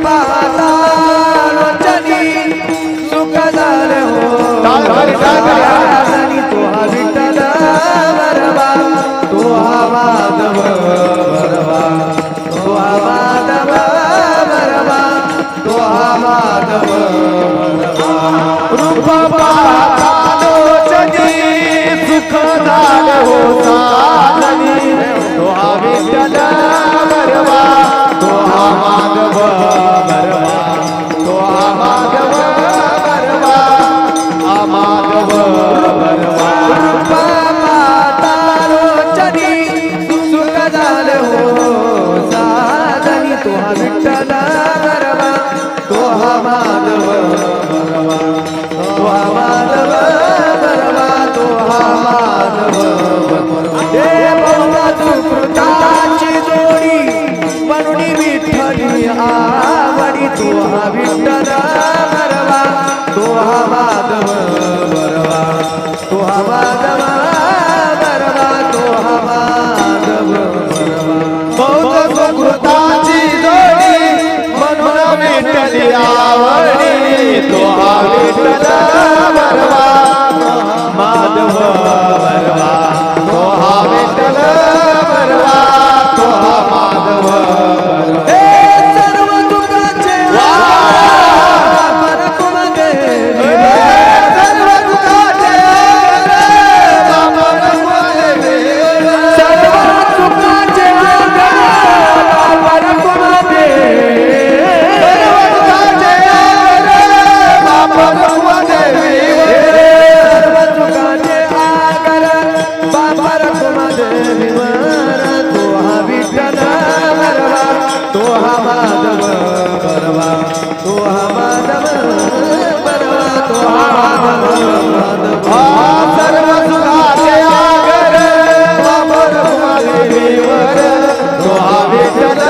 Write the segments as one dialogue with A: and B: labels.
A: पाहता लोचनी सुख झाले हो साधनी तो हा विठ्ठल बरवा तो हा माधव बरवा तो हा माधव बरवा तो हा माधव बरवा रूप पाहता लोचनी सुख झाले हो साधनी तो हा विठ्ठल बरवा तो हा माधव बरवा तो हा माधव बरवा हा माधव बरवा रूप पाहता लोचनी सुख झाले हो साधनी तो हा विठ्ठल बरवा तो हा माधव बरवा तो हा माधव बरवा तो हा माधव बरवा हे बहुधा सुकृताची जोडी म्हणून विठ्ठली आवडी तो हा विठ्ठल बरवा तो हा माधव बरवा तो हा माधव बरवा तो हा माधव बरवा बहुधा सुकृताची जोडी म्हणून विठ्ठली आवडी तो हा विठ्ठल बरवा माधव बरवा तो हा विठ्ठल बरवा तो हा माधव बरवा हे सर्व दुःखाचे परकुमध्ये सर्व दुःखाचे परकुमध्ये सर्व दुःखाचे परकुमध्ये सर्व दुःखाचे परकुमध्ये सर्व दुःखाचे आगर बाबर कुमादेवी वर तो हा विठ्ठल बरवा तो हा माधव बरवा तो हा माधव बरवा तो हा माधव सर्व सुखाचे आगर बाबर कुमादेवी वर तो हा विठ्ठल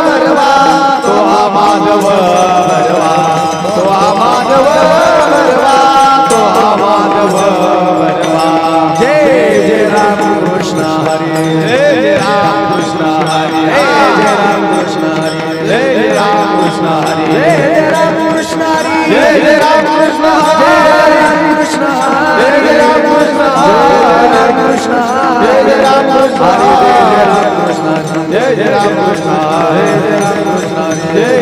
A: बरवा तो हा माधव बरवा तो हा माधव बरवा तो हा माधव बरवा जय जय राम कृष्ण हरी जय जय राम कृष्ण हरी जय जय राम कृष्ण हरी जय जय राम कृष्ण हरी जय जय राम कृष्ण हरी जय जय राम कृष्ण हरी जय जय राम कृष्ण जय जय राम कृष्ण जय जय राम कृष्ण जय जय राम कृष्ण जय जय राम कृष्ण जय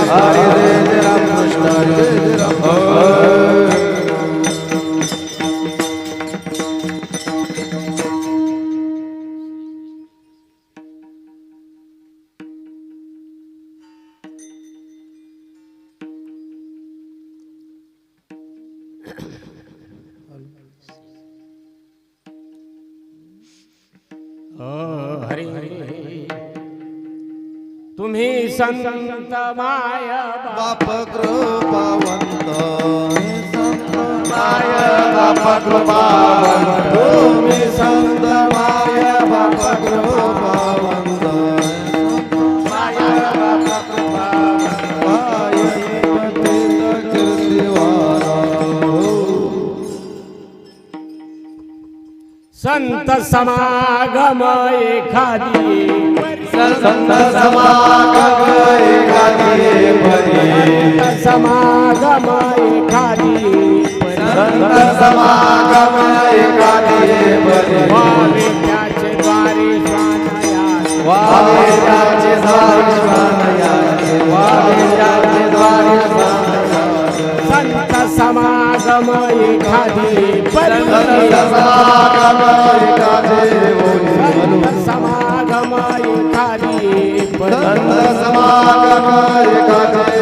A: जय राम कृष्ण जय जय राम कृष्ण
B: हरी तुम्ही संत माय
A: बाप कृपावंत संत माय बाप कृपावंत तुम्ही संत माय बाप कृपावंत माय बाप कृपावंत कीर्तिवान
B: संत समागम एखादी
A: संत समागम एखादी परी
B: समागम एखादी
A: संत समागम एखादी परी
B: वावे त्याचे द्वारे स्वानयास
A: वावे त्याचे द्वारे स्वानयास वावे त्याचे द्वारे स्वानयास
B: संत समागम एखादी
A: संत समागम एखादी
B: संत समागम एखादी
A: संत समागम एखादी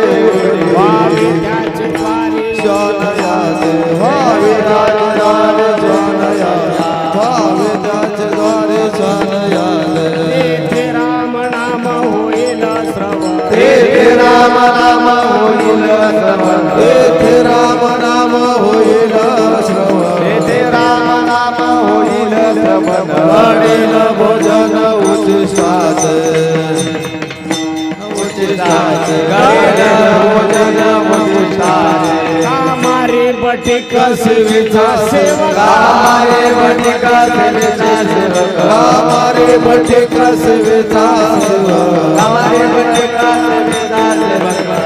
B: वावे त्याचे द्वारे
A: स्वानयास वावे त्याचे द्वारे स्वानयास वावे त्याचे द्वारे स्वानयास
B: तेथे राम नाम होईल श्रवण
A: तेथे राम नाम होईल श्रवण तेथे राम नाम होईल श्रवण तेथे राम नाम होईल श्रवण वाढील भोजन उचिष्टात उचिष्टात गाढ भोजन उचिष्टात
B: कामारे बटिक सेवेचा सेवक
A: कामारे बटिक सेवेचा सेवक कामारे बटिक सेवेचा सेवक कामारे बटिक सेवेचा सेवक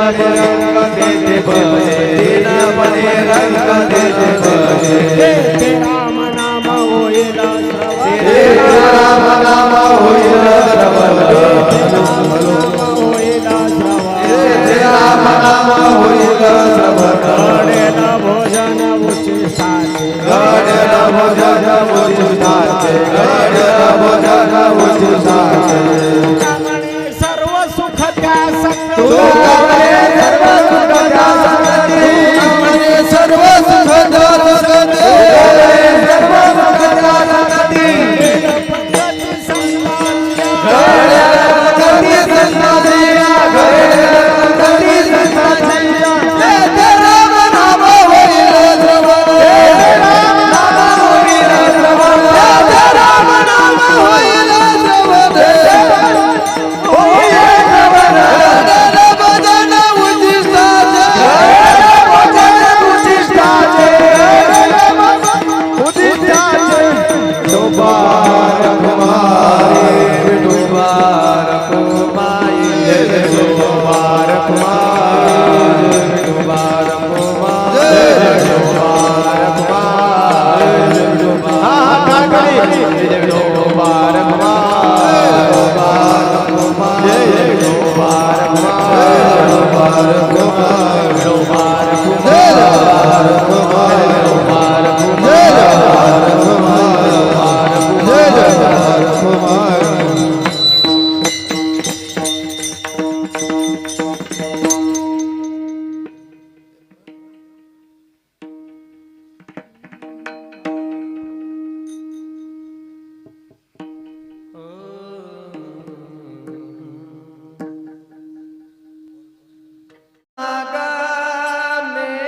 A: पणे रंग देते भजे दीनपणे रंग देते भजे
B: तेथे राम नाम होईल श्रवण
A: तेथे राम नाम होईल श्रवण
B: होईल श्रवण
A: तेथे राम नाम होईल श्रवण
B: घडेल भोजन उचिष्टाचे
A: घडेल भोजन उचिष्टाचे घडेल भोजन उचिष्टाचे
B: त्यामुळे सर्व सुख त्या संगती
A: तुझ्याकडे सर्व सुख त्या संगती तुझ्याकडे सर्व सुख त्या संगती सर्व सुख त्या संगती
B: पद्धती संतांच्या
A: घडेल पद्धती संतांच्या घडेल पद्धती संतांच्या तेथे राम नाम होईल श्रवण तेथे राम नाम होईल श्रवण तेथे राम नाम होईल श्रवण होईल श्रवण घडेल भजन उचिष्टाचे घडेल भजन उचिष्टाचे घडेल भजन उचिष्टाचे मुबारक माई मुबारक माई मुबारक माई मुबारक माई मुबारक माई मुबारक संत समागमे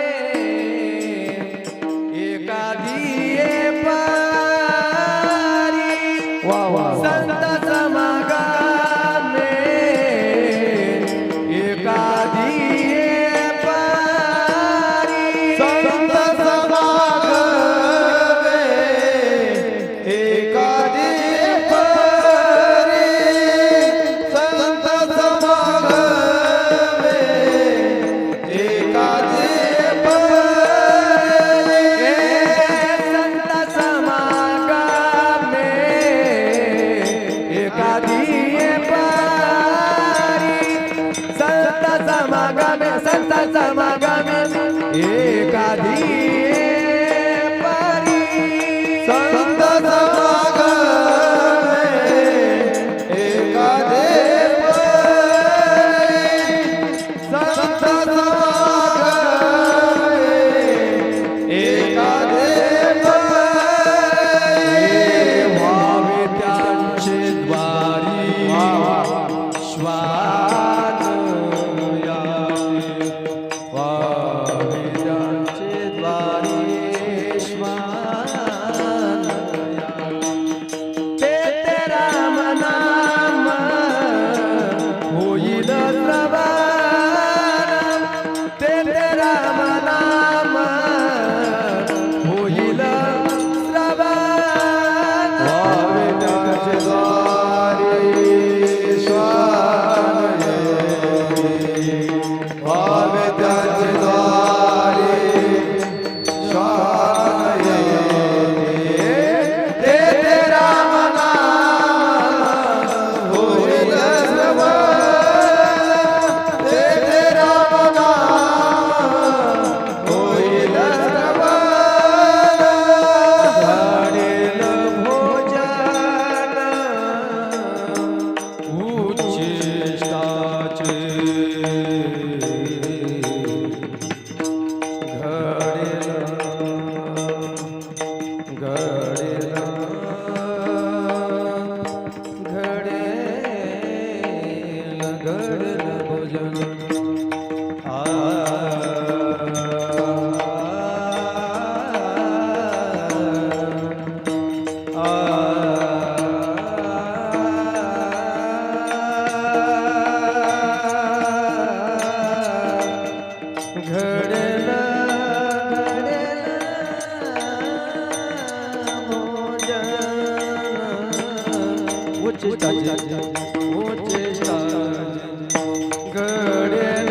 A: एकादिये पारी संत समागमे एकादिये पारी संत समागमे एकादिये पारी संत समागमे एकादिये पारी संत समागमे एकादिये पारी संत समागमे एकादिये पारी संत समागमे एकादिये पारी व्हावे त्यांचे द्वारी श्वान यावे व्हावे त्यांचे द्वारी श्वान यावे तेथे राम नाम होईल श्रवण तेथे राम नाम होईल श्रवण व्हावे त्याचे द्वारी श्वान व्हावे त्याचे द्वारी श्वान तेथे राम नाम होईल श्रवण तेथे राम नाम होईल श्रवण घडेल भोजन उचिष्टाचे घडेल घडेल भोजन घडेल उचिष्टाचे घडेल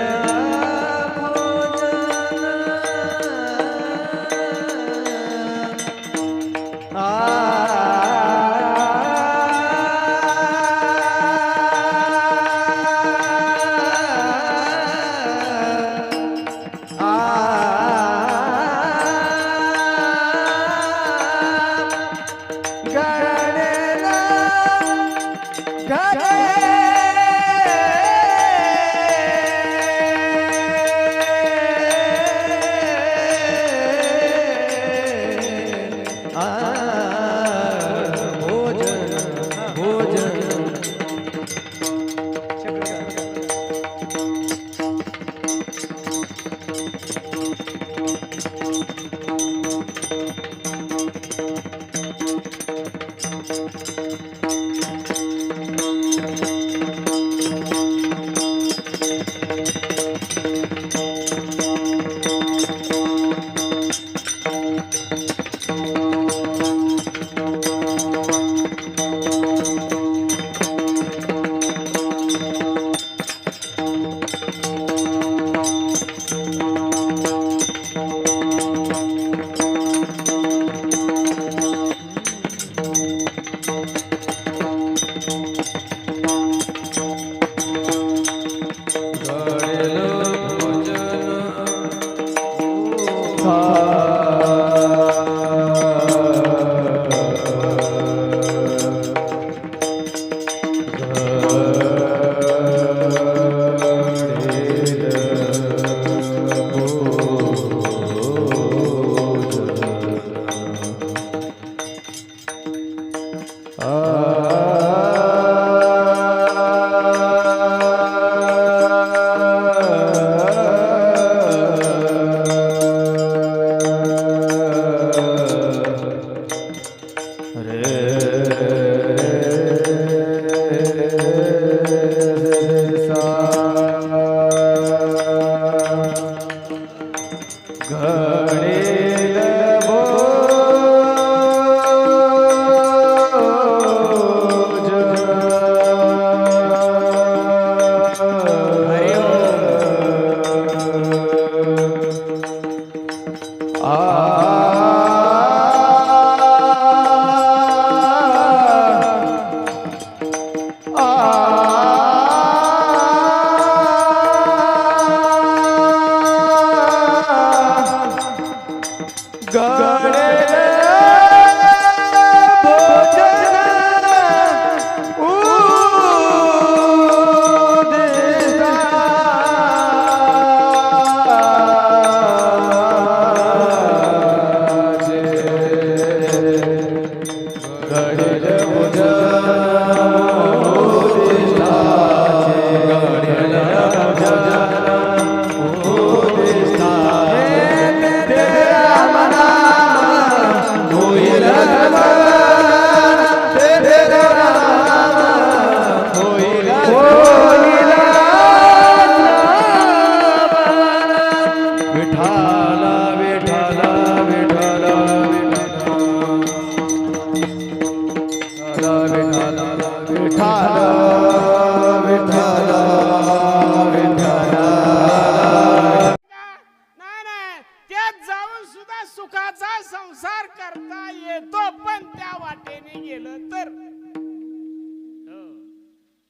B: नाही नाही त्यात जाऊन सुद्धा सुखाचा संसार करता येतो पण त्या वाटेने गेलं तर हो.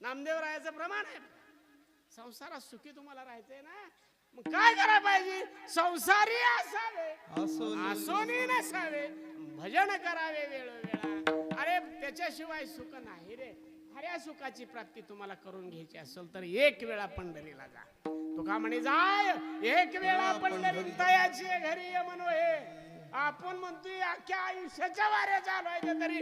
B: नामदेवरायाचं प्रमाण आहे संसारात सुखी तुम्हाला राहायचंय ना मग काय करायला पाहिजे संसारी असावे असोनी नसावे भजन करावे वेळोवेळा अरे त्याच्याशिवाय सुख नाही रे खऱ्या सुखाची प्राप्ती तुम्हाला करून घ्यायची असेल तर एक वेळा पंढरीला जा तुका म्हणे जाय एक वेळा पंढरी तयाची घरी ये म्हणू हे आपण म्हणतोय अख्ख्या आयुष्याच्या वाऱ्या चालवायचं तरी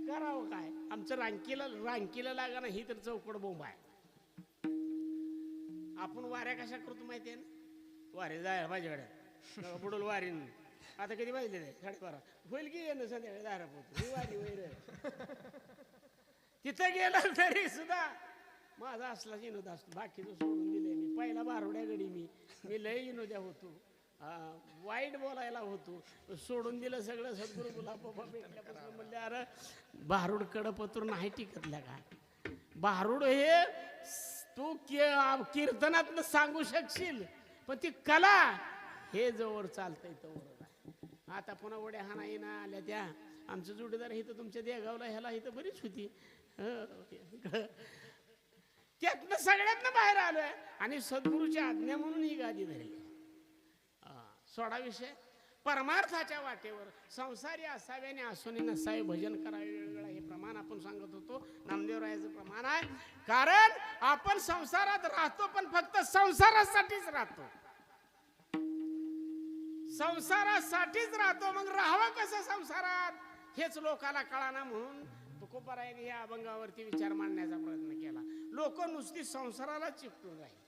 B: करावं काय आमचं रांकीला लागा ना ही तर चौकड बोंब आहे आपण वाऱ्या कशा करतो माहितीये ना वारे जाय माझ्याकडे बुडूल वारीन आता कधी वाजले 12:30 होईल की येणं संध्याकाळी दारापोत ही वारी वैर तिथं गेलं तरी सुद्धा माझा असला विनोद असतो बाकीचं सोडून दिले मी पहिला बारुड्या गडी मी लय विनोद्या होतो वाईट बोलायला होतो सोडून दिलं सगळं सद्गुरू गुलाबबाबा भेटल्यापासून म्हणले अरे बारूड कडपत्र नाही टिकतल्या का बारूड हे तू कीर्तनात सांगू शकशील पण ती कला हे जवळ चालतंय तवर आता पुन्हा उड्या हाना येणं आल्या त्या आमचं जोडीदार इथं तुमच्या देगावला ह्याला इथं बरीच होती त्यातनं सगळ्यातनं बाहेर आलोय आणि सद्गुरूची आज्ञा म्हणून ही गादी धरली सोडा विषय परमार्थाच्या वाटेवर संसारी असाव्याने असून नसावे, भजन करावे वेगवेगळा, हे प्रमाण आपण सांगत होतो. नामदेवरायाचं प्रमाण आहे. कारण आपण संसारात राहतो पण फक्त संसारासाठीच राहतो, संसारासाठीच राहतो. मग राहावं कसं संसारात हेच लोकाला कळाना, म्हणून तुकोबारायांनी या अभंगावरती विचार मांडण्याचा प्रयत्न केला. लोक नुसती संसाराला चिकटून राहील.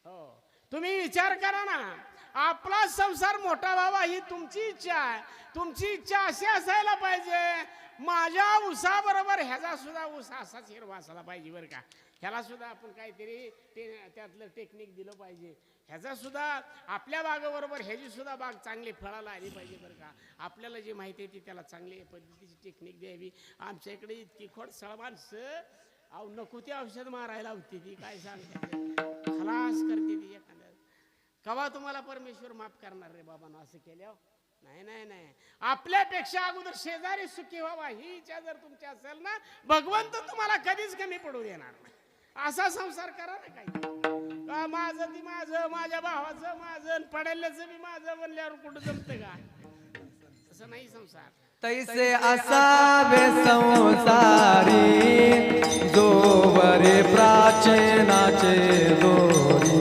B: हो, तुम्ही विचार करा ना, आपला संसार मोठा व्हावा ही तुमची इच्छा आहे. तुमची इच्छा अशी असायला पाहिजे, माझ्या ऊसाबरोबर ह्याचा सुद्धा ऊस असाच हिरवा असायला पाहिजे बरं का. ह्याला सुद्धा आपण काहीतरी त्यातलं टेक्निक दिलं पाहिजे. ह्याचा सुद्धा आपल्या बागेबरोबर ह्याची सुद्धा बाग चांगली फळाला आली पाहिजे बरं का. आपल्याला जी माहिती आहे ती त्याला चांगली पद्धतीची टेक्निक द्यावी. आमच्या इकडे इतकी खोडसाळ माणसं, अहो नको ती औषध मारायला होती, ती काय सांगते खलास करते ती एखाद्या. कवा तुम्हाला परमेश्वर माफ करणार रे बाबा ना असं केल्यावर? नाही नाही नाही, आपल्यापेक्षा अगोदर शेजारी सुखी व्हावा ही इच्छा जर तुमची असेल ना, भगवंत तुम्हाला कधीच कमी पडू देणार नाही. असा संसार करा ना. काही माझं ती माझं, माझ्या भावाचं माझं, पडेल्याचं बी माझं म्हणल्यावर कुठं जमतं का? असं नाही संसार.
A: तैसे असावे संसारी, जोवरी प्राचीनाचे दोरी,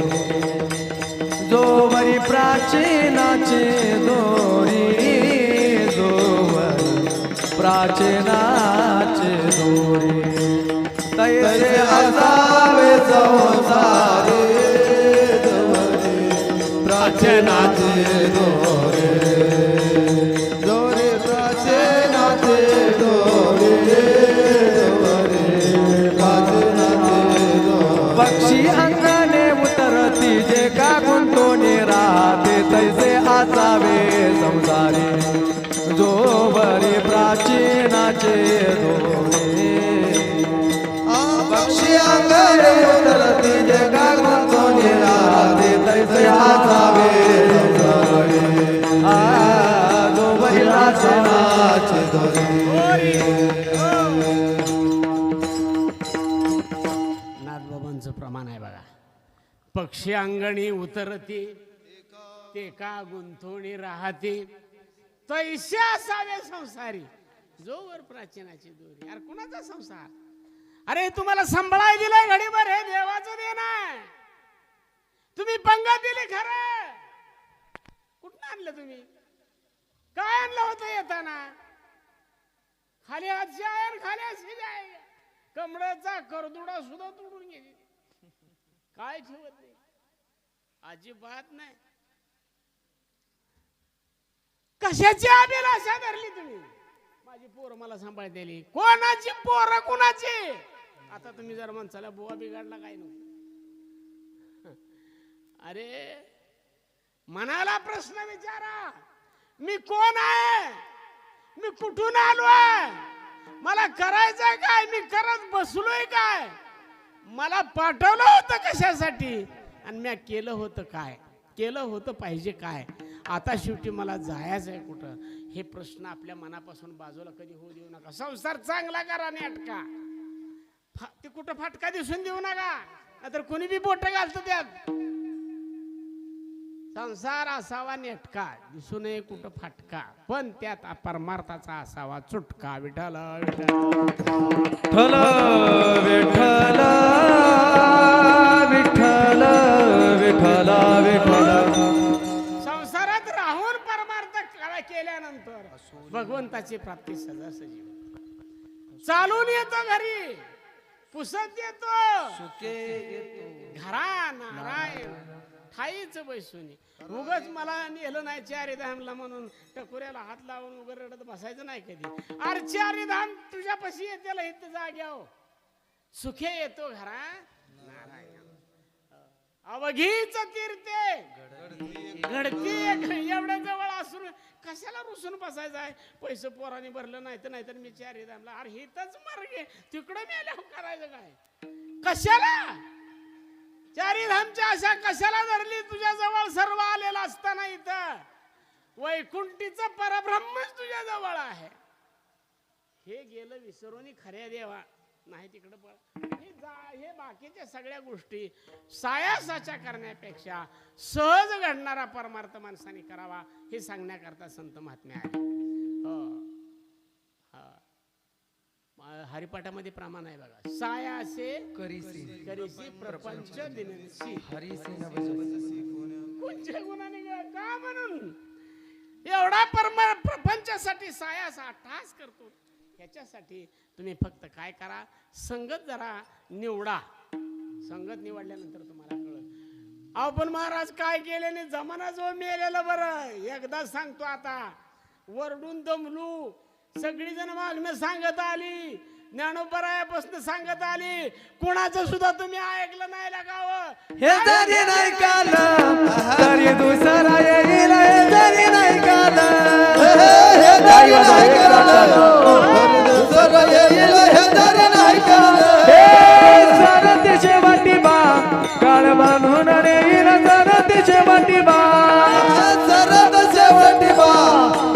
A: जोवरी प्राचीनाचे दोरी, जोवरी प्राचीनाचे दोरी. तैसे असावे संसारी, जोवरी प्राचीनाचे दोरी, जोरी प्राचीनाचे दोरी, जोरी प्राचीनाचे दोरी. पक्षी अंगणे उतरती जे का गुंतोनी राहते, तैसे असावे संसारी, जोवरी प्राचीनाचे दोरी. पक्षी अंगणे उतरती जे का गुंतोनी राहते, तैसे असावे संसारी, जोवरी प्राचीनाचे दोरी.
B: नाथबाबांचं प्रमाण आहे बघा. पक्षी अंगणी उतरते ते का गुंतवणी राहते, तैसे असावे संसारी, जोवर प्राचीनाची दोरी. अरे कुणाचा संसार? अरे तुम्हाला सांभाळाय दिलंय घडीभर, हे देवाचं देण आहे. तुम्ही पंगत दिली खरं, कुठं आणलं तुम्ही? काय आणलं होतं येताना? खाली हातशी आहे, खाली हातशी आहे. कमळाचा करदुडा सुद्धा तोडून गेली, काय ठेवत नाही, अजिबात नाही. कशाची अभिलाषा धरली तुम्ही? माझी पोर मला सांभाळतेली. कोणाची पोर कोणाची? आता तुम्ही जर म्हणसाला बुवा बिघडला काय नको. अरे मनाला प्रश्न विचारा, मी कोण आहे, मी कुठून आलोय, मला करायचंय काय, मी करत बसलोय काय, मला पाठवलं होतं कशासाठी, आणि मी केलं होतं काय, केलं होतं पाहिजे काय, आता शेवटी मला जायचं आहे कुठं, हे प्रश्न आपल्या मनापासून बाजूला कधी होऊ देऊ नका. संसार चांगला करा नेटका, ते कुठं फाटका दिसून देऊ नका, नाहीतर कोणी बी बोट घालतं त्यात. संसार असावा नेटका, दिसू नये कुठं फाटका, पण त्यात परमार्थाचा असावा चुटका. विठ्ठल
A: विठ्ठल विठ्ठल विठ्ठल विठ्ठल विठ्ठल.
B: संसारात राहून परमार्थ केल्यानंतर भगवंताची प्राप्ती सहज सजीव. चालून येतो घरी, पुसत येतो घरा, नारायण ठाईच बैसून. उगच मला नेलं नाही चारिधामला म्हणून टकुऱ्याला हात लावून उगर रडत बसायचं नाही कधी. अरे चारिधाम तुझ्यापाशी येतेला इथं जाग्याव, सुखे येतो घरा नारायण. अवघीच तीर्थे घडती एवढ्या जवळ असून कशाला रुसून बसायचं आहे? पैसे पोराने भरलं नाही तर नाहीतर मी चारिधामला. अरे हिथंच मार्गे, तिकडे मेल्यावर करायचं काय? कशाला चारिधामच्या आशा कशाला धरली? तुझ्या जवळ सर्व आलेला असताना इथं वैकुंठीचं परब्रह्मच तुझ्या जवळ आहे. हे गेलं विसरून खऱ्या देवा नाही तिकडे पळ. हे बाकीच्या सगळ्या गोष्टी सायासाच्या करण्यापेक्षा सहज घडणारा परमार्थ माणसाने करावा हे सांगण्याकरता संत महात्मे आहे. हरिपाठामध्ये प्रमाण आहे बघा. सायासे करीसी प्रपंच दिनसी कोणत्या गुणाने का म्हणून एवढा प्रपंचासाठी सायासा ठास करतो. ह्याच्यासाठी तुम्ही फक्त काय करा, संगत जरा निवडा. संगत निवडल्यानंतर तुम्हाला कळत. अहो पण महाराज काय केल्याने जमाना जो मेलेला बरं. एकदा सांगतो आता, वरडून दमलू. सगळी जण मागणं सांगत आली, ज्ञानोबरायापासून सांगत आली, कुणाचं सुद्धा तुम्ही ऐकलं नाही लगावं.
A: हे जरी नाही काल तरी दुसरा येईल. हे जरी नाही काल हे जरी नाही काल दुसरा येईल. हे जरी नाही काल सरतेचे वाटी बा काळ बांधून येईल. सरतेचे वाटी बा सरतेचे वाटी बा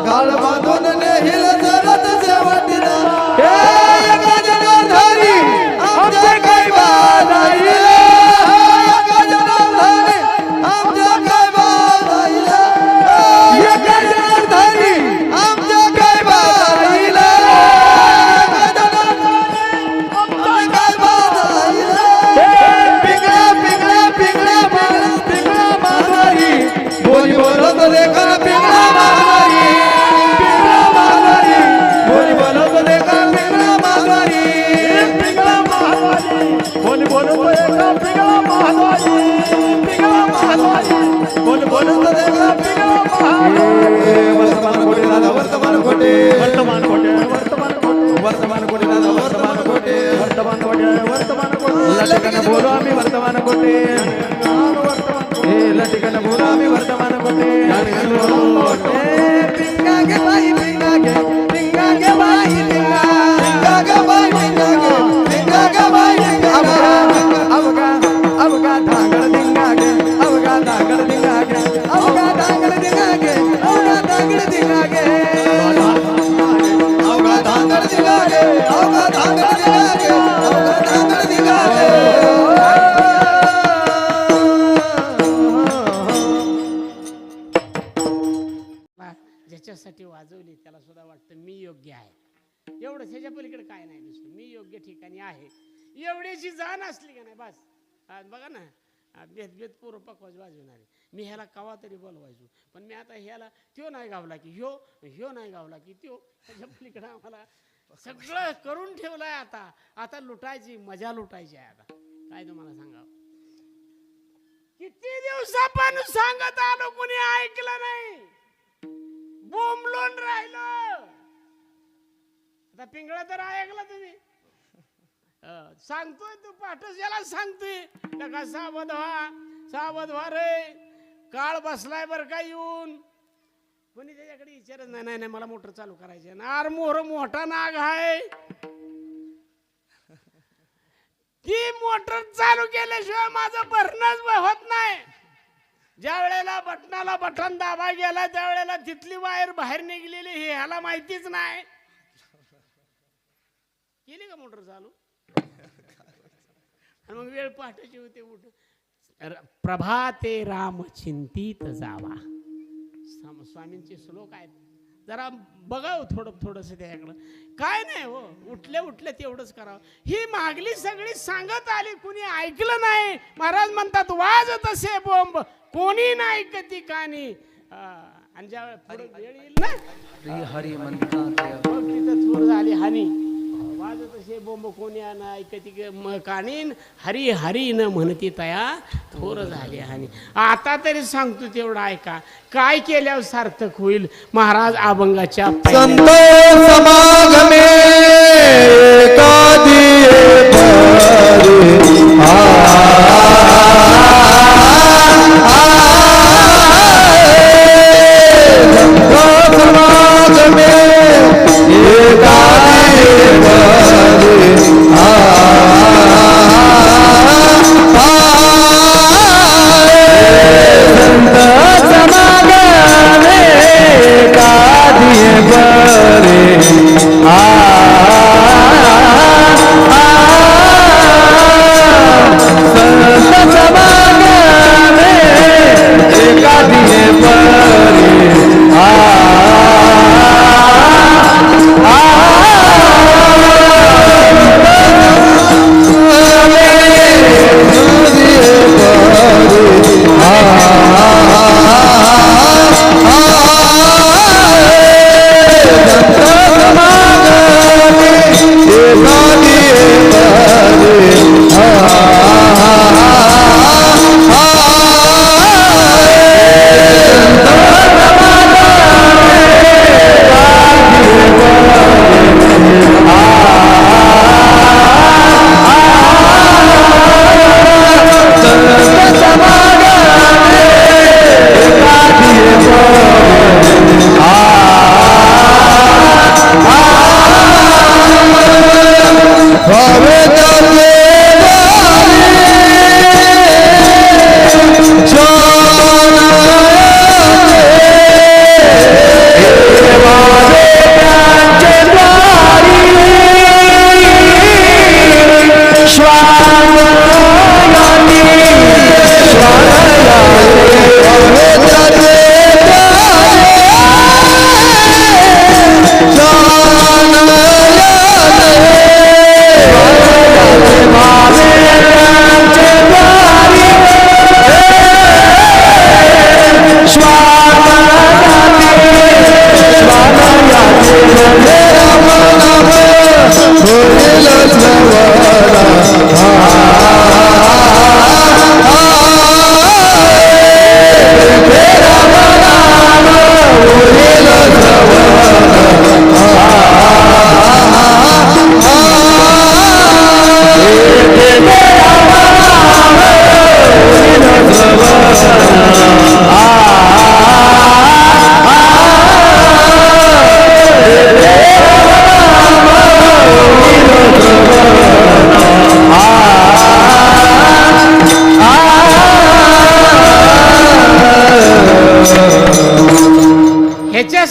A: काळ बांधून येईल. सरतेचे वाटी बा आमचे काय बात आईल. बोलो आम्ही वर्तमान कोटे. लटिकन बोलो आम्ही वर्तमान कोटे. पिंगा गे बाई पिंगा गे पिंगा गे बाई पिंगा पिंगा गे बाई पिंगा गे पिंगा गे बाई अवगा अवगा धांगड दिंगा गे अवगा धांगड दिंगा गे अवगा धांगड दिंगा गे अवगा धांगड दिंगा गे अवगा धांगड दिंगा गे अवगा धांगड दिंगा गे अवगा धांगड दिंगा गे.
B: ज्याच्यासाठी वाजवली त्याला सुद्धा वाटतं मी योग्य आहे. एवढं ह्याच्या पलीकडे काय नाही दुसरं. मी योग्य ठिकाणी आहे एवढीची जाण असली का नाही बस. आज बघा ना, बेत पूर्वपक वाजवणारे. मी ह्याला कवा तरी बोलवायचो, पण मी आता ह्याला त्यो नाही गावला की ह्यो नाही गावला की त्यो. ह्याच्या पलीकडे आम्हाला सगळं करून ठेवलंय. आता लुटायची मजा लुटायची आहे. आता काय तुम्हाला सांगावं, किती दिवसापासून सांगत आलो, कुणी ऐकलं नाही. बोंबलून राहिलं. आता पिंगळा तर ऐकला तुम्ही. सांगतोय तू पाठच याला सांगतोय नका सावध व्हा रे, काळ बसलाय बर का येऊन. कोणी त्याच्याकडे विचारच नाही. नाही मला मोटर चालू करायची नार मोठा नाग आहे. ती मोटर चालू केल्याशिवाय माझं भरणंच होत नाही. ज्या वेळेला बटनाला बटन दाबा गेला त्यावेळेला तिथली वायर बाहेर निघलेली हे ह्याला माहितीच नाही. केली का मोटर चालू? मग वेळ पहाटेची होते. उठ प्रभाते राम चिंतित जावा. स्वामींचे श्लोक आहेत, जरा बघाव थोडस त्याच्याकडं. काय नाही हो, उठल्या तेवढंच करावं. ही मागली सगळी सांगत आली, कुणी ऐकलं नाही. महाराज म्हणतात वाजत असे बोंब कोणी नाही ऐकती कानी. आणि ज्या वेळ वेळ येईल ना
A: हरी म्हणतात
B: तिथं थोर झाली हानी. वाजत असे बोंब कोणी ऐकती कानीन. हरी हरी न म्हणती तया थोर झाली हानी. आता तरी सांगतो तेवढं ऐका, काय केल्यावर सार्थक होईल. महाराज अभंगाच्या
A: संत समागमे एकादी बरे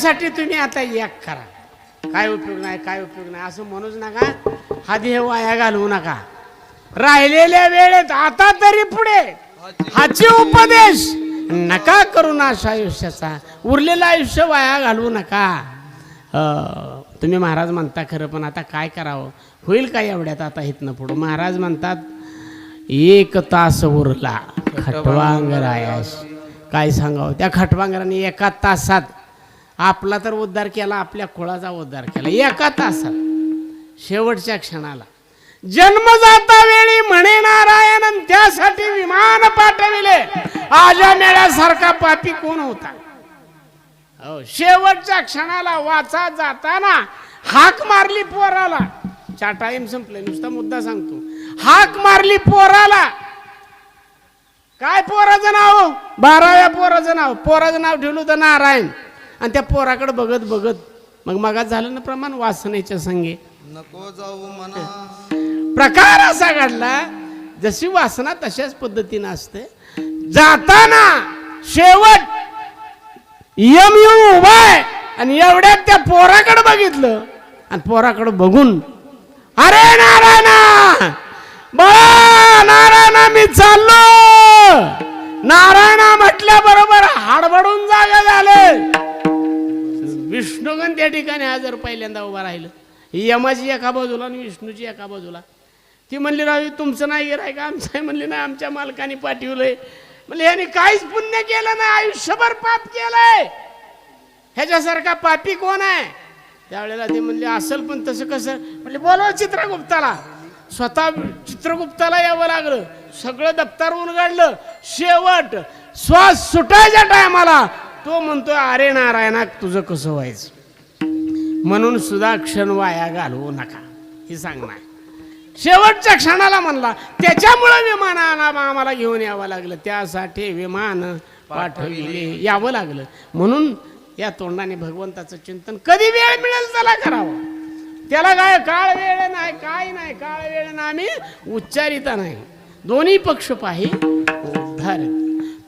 B: त्याच्यासाठी तुम्ही आता एक करा. काय उपयोग नाही, काय उपयोग नाही असं म्हणूच नका. हा देह वाया घालवू नका. राहिलेल्या वेळेत आता तरी पुढे हाची उपदेश नका करू नाश आयुष्याचा. उरलेलं आयुष्य वाया घालवू नका. तुम्ही महाराज म्हणता खरं, पण आता काय करावं, होईल काय एवढ्यात आता इथनं पुढं. महाराज म्हणतात 1 तास उरला खटवांगरायास. काय सांगावं, त्या खटवांगराने 1 तासात आपला तर उद्धार केला, आपल्या कुळाचा उद्धार केला 1 तासात. शेवटच्या क्षणाला जन्मजाता वेळी म्हणे नारायण, त्यासाठी विमान पाठविले. आजा मेळ्यासारखा पापी कोण होता. हो, शेवटच्या क्षणाला वाचा जाताना हाक मारली पोराला. टाइम संपले, नुसता मुद्दा सांगतो. हाक मारली पोराला. काय पोराचं नाव, 12व्या पोराचं नाव. पोराचं नाव ठेवलं होतं नारायण. आणि त्या पोराकडे बघत बघत मग मगाच झालं ना प्रमाण वासनेच्या संगे
A: नको जाऊ म्हणा.
B: प्रकार असा घडला, जशी वासना तशाच पद्धतीनं असते. जाताना शेवट यम येऊन उभा आहे आणि एवढ्यात त्या पोराकडे बघितलं. आणि पोराकडे बघून अरे नारायणा, बळा नारायणा, मी चाललो. नारायणा म्हटल्या बरोबर हाडबडून जागा झाले. विष्णुगण त्या ठिकाणी हजर पहिल्यांदा उभा राहिलं. यमाची एका बाजूला आणि विष्णूची एका बाजूला. ती म्हणली रावी तुमचं नाही गिराय का, आमचं आहे. म्हणली नाही, आमच्या मालकाने पाठवलंय. म्हणजे याने काहीच पुण्य केलं नाही, आयुष्यभर पाप केलंय. ह्याच्यासारखा पापी कोण आहे. त्यावेळेला ते म्हणले असेल, पण तसं कसं. म्हणजे बोलवा चित्रगुप्ताला. स्वतः चित्रगुप्ताला यावं लागलं. सगळं दप्तर उलगडलं. शेवट श्वास सुटायच्या टायमाला तो म्हणतोय अरे नारायणा, तुझं कसं व्हायचं. म्हणून सुद्धा क्षण वाया घालवू नका, हे सांगणार. शेवटच्या क्षणाला म्हणला. त्याच्यामुळे विमान आम्हाला घेऊन यावं लागलं. त्यासाठी विमान पाठविले, यावं लागलं. म्हणून या तोंडाने भगवंताचं चिंतन कधी वेळ मिळेल त्याला करावं. त्याला काय काळ वेळ नाही, काय नाही. काळ वेळ ना आम्ही उच्चारिता नाही. दोन्ही पक्ष पाही उद्धार.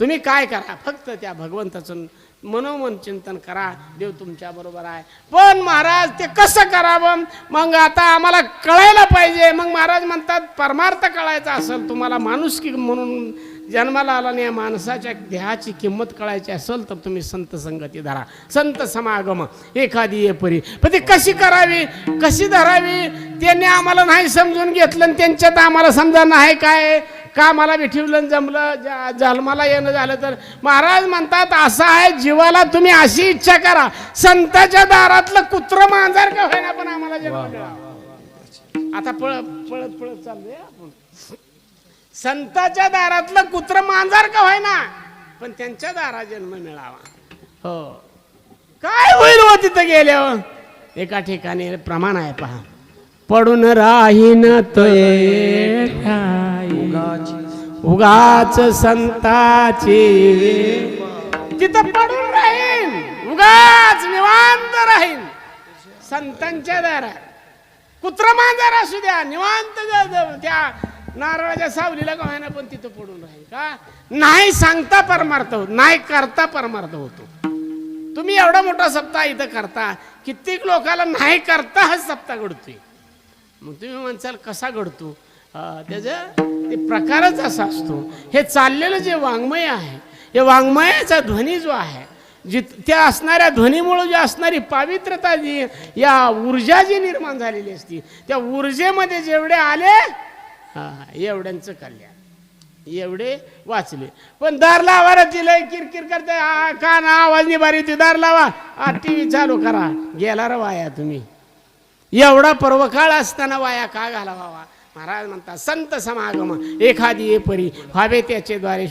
B: तुम्ही काय करा, फक्त त्या भगवंताचं मनोमन चिंतन करा. देव तुमच्या बरोबर आहे. पण महाराज ते कसं करावं, मग आता आम्हाला कळायला पाहिजे. मग महाराज म्हणतात परमार्थ कळायचा असेल तुम्हाला, माणुसकी म्हणून जन्माला आला नाही, माणसाच्या देहाची किंमत कळायची असेल तर तुम्ही संत संगती धरा, संत समागम एखादी ये परी. पण ती कशी करावी, कशी धरावी, त्यांनी आम्हाला नाही समजून घेतलं. आणि त्यांच्यात आम्हाला समजा नाही काय का मला विठीवलं जमलं, जन्माला येणं झालं तर. महाराज म्हणतात असं आहे, जीवाला तुम्ही अशी इच्छा करा, संताच्या दारातलं कुत्र मांजर का होईना पण आम्हाला जन्म मिळावा. आता पळत पळत पळत चाललोय आपण. संताच्या दारातलं कुत्र मांजर का होईना पण त्यांच्या दारात जन्म मिळावा. हो, काय होईल हो तिथं गेल्यावर. एका ठिकाणी प्रमाण आहे पहा. पडून राहीन तोये उगाच संताची. तिथं पडून राहीन, उगाच निवांत राहीन संतांच्या दारात. कुत्र मांजर असू द्या, निवांत त्या नारळाच्या सावलीला का होईना पण तिथं पडून राहील. का नाही सांगता परमार्थ होत, नाही करता परमार्थ होतो. तुम्ही एवढा मोठा सप्ताह इथं करता, कित्येक लोकांना नाही करता हा सप्ताह घडतोय. मग तुम्ही म्हणसाल कसा घडतो, त्याचा ते प्रकारच असा असतो. हे चाललेलं जे वाङ्मय आहे, हे वाङ्मयाचा ध्वनी जो आहे, त्या असणाऱ्या ध्वनीमुळे जी असणारी पावित्रता, जी या ऊर्जा जी निर्माण झालेली असती, त्या ऊर्जेमध्ये जेवढे आले एवढ्यांचं कल्याण, एवढे वाचले. पण दार लावा तिला किरकिर करते, का ना आवाज निभारी ती दार लावा, TV चालू करा, गेला रे वाया तुम्ही. एवढा पर्वकाळ असताना वाया का घालावा. महाराज म्हणतात संत समागम एखादी ये परी व्हावे त्याचे द्वारे.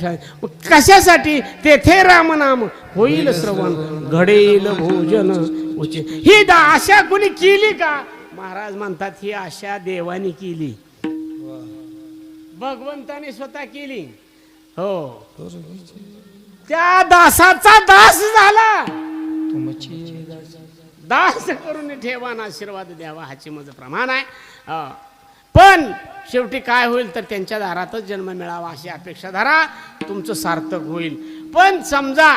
B: कशासाठी, तेथे रामनाम होईल श्रवण, घडेल भोजन उचे. ही आशा कुणी केली का. महाराज म्हणतात ही आशा देवानी केली, भगवंताने स्वतः केली. हो, त्या दासाचा दास झाला. दास करून ठेवा ना आशीर्वाद द्यावा, हाची माझं प्रमाण आहे. पण शेवटी काय होईल तर त्यांच्या दारातच जन्म मिळावा अशी अपेक्षा धरा, तुमचं सार्थक होईल. पण समजा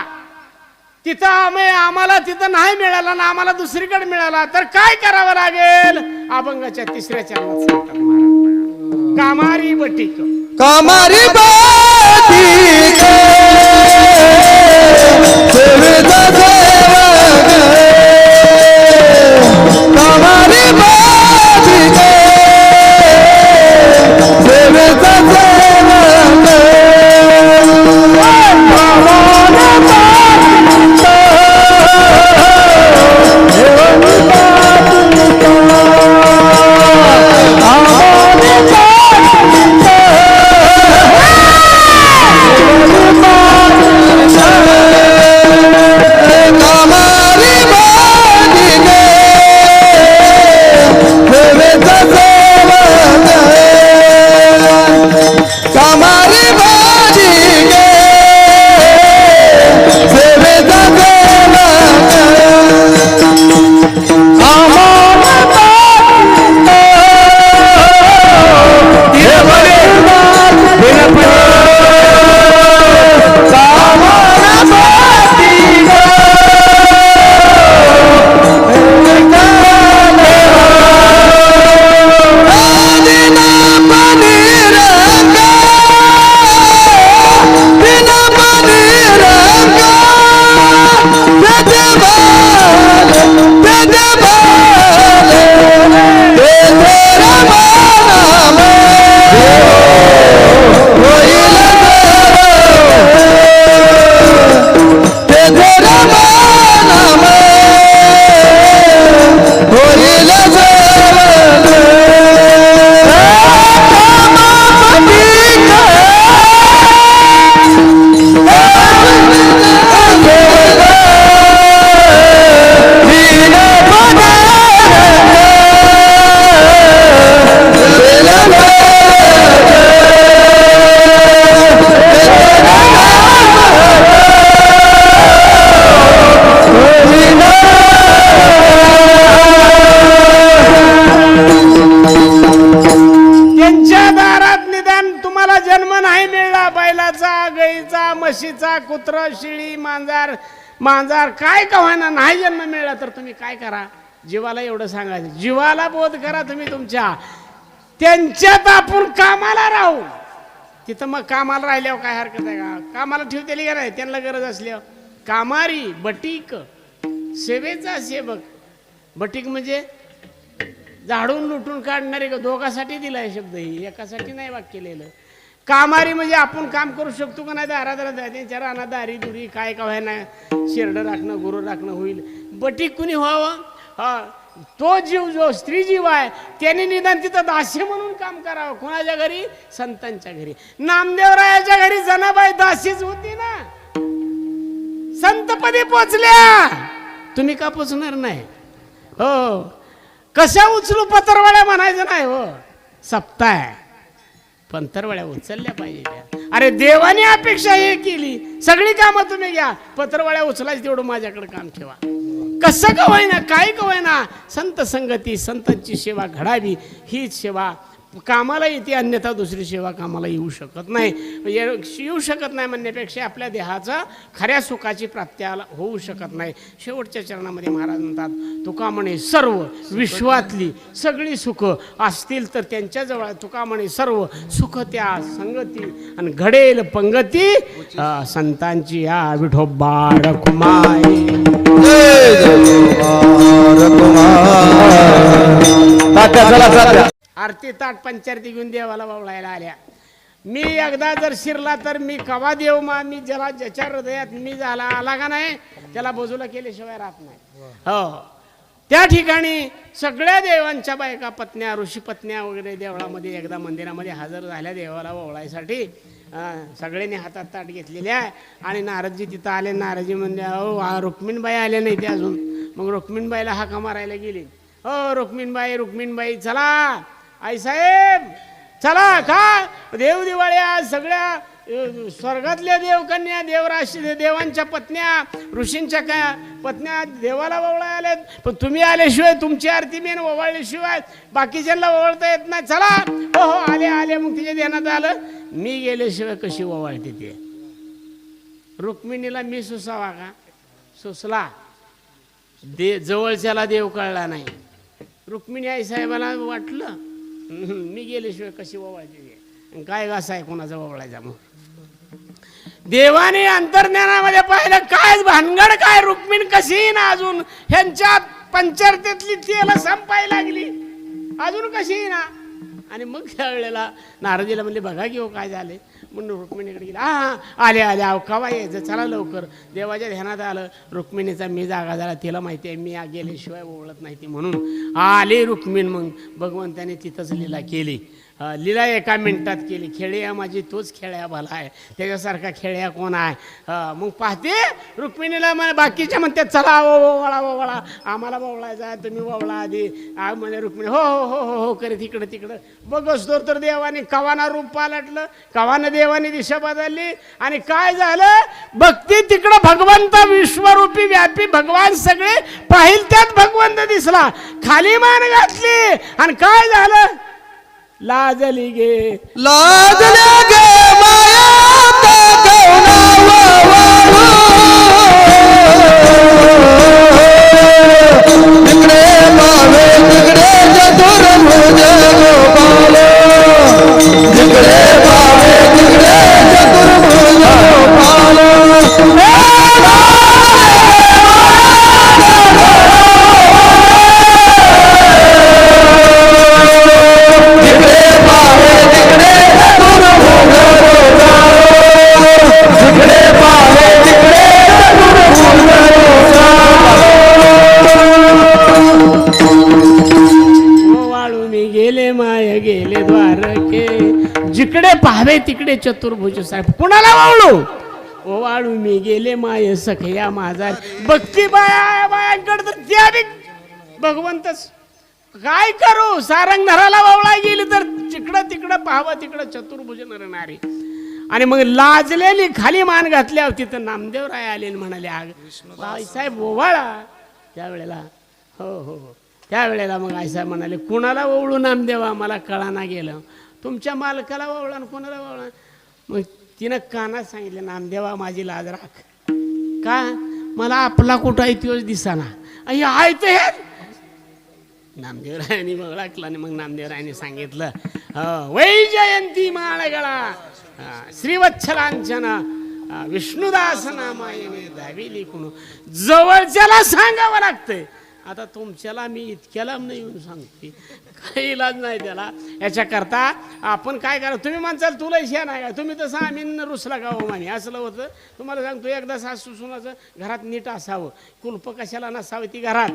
B: तिथं आम्हाला तिथं नाही मिळाला ना आम्हाला दुसरीकडे मिळाला तर काय करावं लागेल? अभंगाच्या 3ऱ्या चरणात सांगतात महाराज, कामारी बटीक
A: कामारी बाटिक सेवेचा सेवक, कामारी बाटिक सेवेचा सेवक,
B: म्हशीचा, कुत्र, शिळी, मांजार काय कव्हाना नाही जन्म मिळाला तर तुम्ही काय करा? जीवाला एवढं सांगायचं, जीवाला बोध करा तुम्ही तुमच्या, त्यांच्यात आपण कामाला राहू. तिथं मग कामाला राहिल्यावर काय हरकत आहे का? कामाला ठेवतेली का नाही? त्यांना गरज असल्यावर. कामारी बटीक सेवेचा सेवक. बटीक म्हणजे झाडून लुटून काढणारे, दोघांसाठी दिलाय शब्द, ही एकासाठी नाही वाक्य लिहिलं. कामारी म्हणजे आपण काम करू शकतो का नाही? दारादारा त्यांच्या रानात दारी दुरी काय का व्हायना, शेरडं राखणं, गुरु राखणं होईल. बटीक कुणी व्हावं? हा, तो जीव जो स्त्री जीव आहे त्याने निदान तिथं दासी म्हणून काम करावं. कोणाच्या घरी? संतांच्या घरी. नामदेवरायाच्या घरी जनाबाई दासीच होती ना. संतपदी पोचल्या, तुम्ही का पोचणार नाही? हो, कशा उचलू पत्रवाड्या म्हणायचं नाही. हो, सप्ताह पंतरवाड्या उचलल्या पाहिजे. अरे देवाने अपेक्षा हे केली, सगळी कामं तुम्ही घ्या, पत्रवाड्या उचलायच तेवढं माझ्याकडे काम ठेवा. कसं का होईना, काय का होईना, संत संगती, संतांची सेवा घडावी, हीच सेवा कामाला येते. अन्यथा दुसरी सेवा कामाला येऊ शकत नाही. येऊ शकत नाही म्हणण्यापेक्षा आपल्या देहाचा खऱ्या सुखाची प्राप्ती होऊ शकत नाही. शेवटच्या चरणामध्ये महाराज म्हणतात, तुका म्हणे सर्व विश्वातली सगळी सुख असतील तर त्यांच्याजवळ, तुका म्हणे सर्व सुख त्या संगती आणि घडेल पंगती संतांची. या विठोबा रखुमाई आरती ताट पंचारती घेऊन देवाला वळायला आल्या. मी एकदा जर शिरला तर मी कवा देव मा, मी ज्याला ज्याच्या हृदयात मी झाला आला का नाही त्याला बाजूला केल्याशिवाय राहत नाही. हो, त्या ठिकाणी सगळ्या देवांच्या बायका, पत्न्या, ऋषी पत्न्या वगैरे देवळामध्ये एकदा मंदिरामध्ये हजर झाल्या देवाला वळायसाठी. सगळ्यांनी हातात ताट घेतलेले आहे आणि नारदजी तिथं आले. नारदजी म्हणले, अहो रुक्मिणबाई आले नाही ते अजून. मग रुक्मिणबाईला हाका मारायला गेली. हो रुक्मिणबाई चला, आईसाहेब चला, का देव दिवाळी आज, सगळ्या स्वर्गातल्या देवकन्या, देवराशी देवांच्या पत्न्या, ऋषींच्या पत्न्या देवाला ओवाळायला आल्यात. पण तुम्ही आल्याशिवाय, तुमची आरती मेन ओवाळल्याशिवाय बाकीच्यांना ओवाळता येत नाही. चला. हो आले. मग तिच्या ध्यानात आलं, मी गेल्याशिवाय कशी ओवाळते ते? रुक्मिणीला मी सुसावा का? सुसला जवळच्याला देव कळला नाही. रुक्मिणी आई साहेबाला वाटलं मी गेल्याशिवाय कशी ओवाळायची, काय घास आहे कोणाचा ओवाळायचा. मग देवाने अंतर्ज्ञानामध्ये पाहिलं काय भानगड काय, रुक्मिणी कशी ना अजून ह्यांच्या पंचरतेतली तेल संपायला लागली, अजून कशी ना. आणि मग त्या वेळेला नारदीला म्हणले बघा की हो काय झाले. म्हणून रुक्मिणीकडे गेला. हा आले आले अहो कवा यायचं, चला लवकर. देवाच्या ध्यानात आलं रुक्मिणीचा मी जागा झाला, तिला माहिती आहे मी गेल्याशिवाय ओळखत नाही ती, म्हणून आले रुक्मिण. मग भगवंताने तिथंच लीला केली. लीला एका मिनिटात केली. खेळ्या माझी तोच खेळ्या भला आहे, त्याच्यासारखा खेळ्या कोण आहे. मग पाहते रुक्मिणीला बाकीच्या म्हणते चला ओवळा ओवळा, आम्हाला ओवळायचा तुम्ही ओवळा आधी. म्हणजे रुक्मिणी हो हो हो हो हो करीत इकडं तिकडं बघस तर देवाने कवाना रूप पालटलं, कवानं देवाने दिशा बदलली. आणि काय झालं भक्ती तिकडं भगवंत विश्वरूपी व्यापी भगवान सगळे पाहिल त्यात भगवंत दिसला. खाली मान घातली आणि काय झालं लाजली गे
A: लाजल्या गे माया तिकडे पावे तिकडे चतुर्भुज गोपाल, तिकडे पावे तिकडे चतुर्भुज गोपाल.
B: गेले द्वारके, जिकडे पाहावे तिकडे चतुर्भुज साहेब. कुणाला वाळू ओवाळू मी गेले माय सखया माझा. भक्ती बाया बायांकडे तर त्या भगवंतच काय करू. सारंगधराला वावळा गेली तर जिकडं तिकडं पाहावं तिकडं चतुर्भुज नरणारी. आणि मग लाजलेली खाली मान घातल्या होती तर नामदेवराय आले म्हणाले आई साहेब ओवाळा. त्यावेळेला हो हो हो त्यावेळेला मग आईसाहेब म्हणाले कुणाला ओवळू नामदेवा मला कळाना गेलं, तुमच्या मालकाला ओवळा आणि कोणाला ओवळा. मग तिनं कानात सांगितलं नामदेवा माझी लाज राख, का मला आपला कुठं आहे तोच दिसाना. आहे तर हे नामदेवरायांनी मग ओळखलं. आणि मग नामदेवरायांनी सांगितलं वैजयंती माळगळा श्रीवत्सलांचना विष्णुदास नामायने दावी लिखून जवळच्याला सांगावं लागतंय. आता तुमच्याला मी इतक्याला नाही येऊन सांगते, काही इलाज नाही त्याला. याच्याकरता आपण काय करा, तुम्ही म्हणसाल तुला शिया नाही का, तुम्ही तसं आम्ही रुसला का हो माने असलं होतं. तुम्हाला सांगतो एकदा सासू सुनाचं घरात नीट असावं, कुलप कशाला नसावं ती घरात.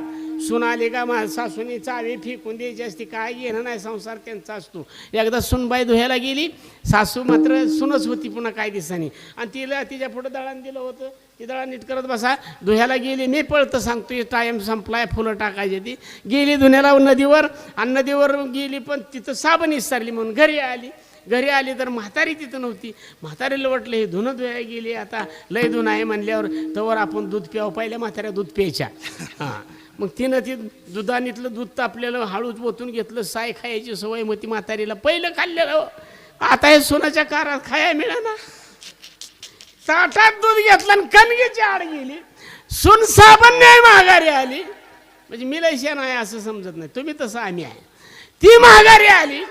B: सून आली का सासूनी चावी फेकून द्यायची असती, काय घेणं नाही, संसार त्यांचा असतो. एकदा सूनबाई धुयाला गेली, सासू मात्र सुनच होती पुन्हा काय दिवसांनी. आणि तिला तिच्या पुढं दळण दिलं होतं, ती दळण नीट करत बसा. धुयाला गेली, मी पळतं सांगतो टाईम संपलाय, फुलं टाकायची. ती गेली धुण्याला नदीवर, आणि नदीवर गेली पण तिथं साबण विसरली म्हणून घरी आली. घरी आली तर म्हातारी तिथं नव्हती. म्हातारीला वाटलं हे धुणं धुया गेली, आता लय धुण आहे म्हणल्यावर तवर आपण दूध प्यावं. पहिल्या म्हाताऱ्या दूध प्यायच्या. हां मग तिनं ती दुधानीतलं दूध तापलेलं हळूच ओतून घेतलं. साय खायची सवय मग ती म्हातारीला पहिलं खाल्लेलं, आता हे सोनाच्या कारात खाया मिळाना. ताटात दूध घेतलं आणि कणगीची आड गेली. सुन साबण नाही माघारी आली. म्हणजे मी लयशा नाही असं समजत नाही, तुम्ही तसं आम्ही आहे. ती माघारी आली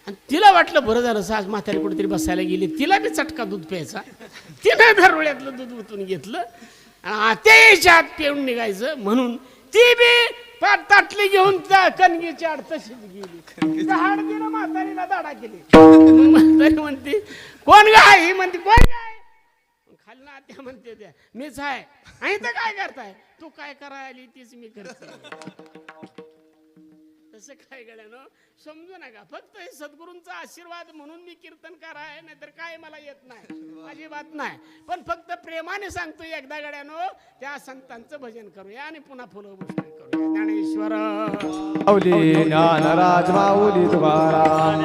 B: आणि तिला वाटलं बरं झालं सास म्हातारी कुठेतरी बसायला गेली, तिला बी चटका दूध प्यायचा. तिनं धरवळ्यातलं दूध ओतून घेतलं आणि त्या यायच्या आत पिऊन निघायचं म्हणून ती बी पाठ ताटली घेऊन त्या कणगीची आड तशीच गेली. हाड दिलं म्हातारीला दाडा केली. म्हातारी म्हणते कोण गाय, ही म्हणते कोण गाय. खाली ना त्या म्हणते त्या मीच आहे. आणि तर काय करताय, तू काय करायला आली तीच मी करते. तसं काय गड्यानं समजू नका. फक्त हे सद्गुरूंचा आशीर्वाद म्हणून मी कीर्तन कराय, नाहीतर काय मला येत नाही, अजिबात नाही. पण फक्त प्रेमाने सांगतो एकदा गड्यानो त्या संतांचं भजन करूया आणि पुन्हा फुलं पुष्पण करूया. ज्ञानेश्वर
A: माऊली ज्ञानराज माऊली तुकाराम.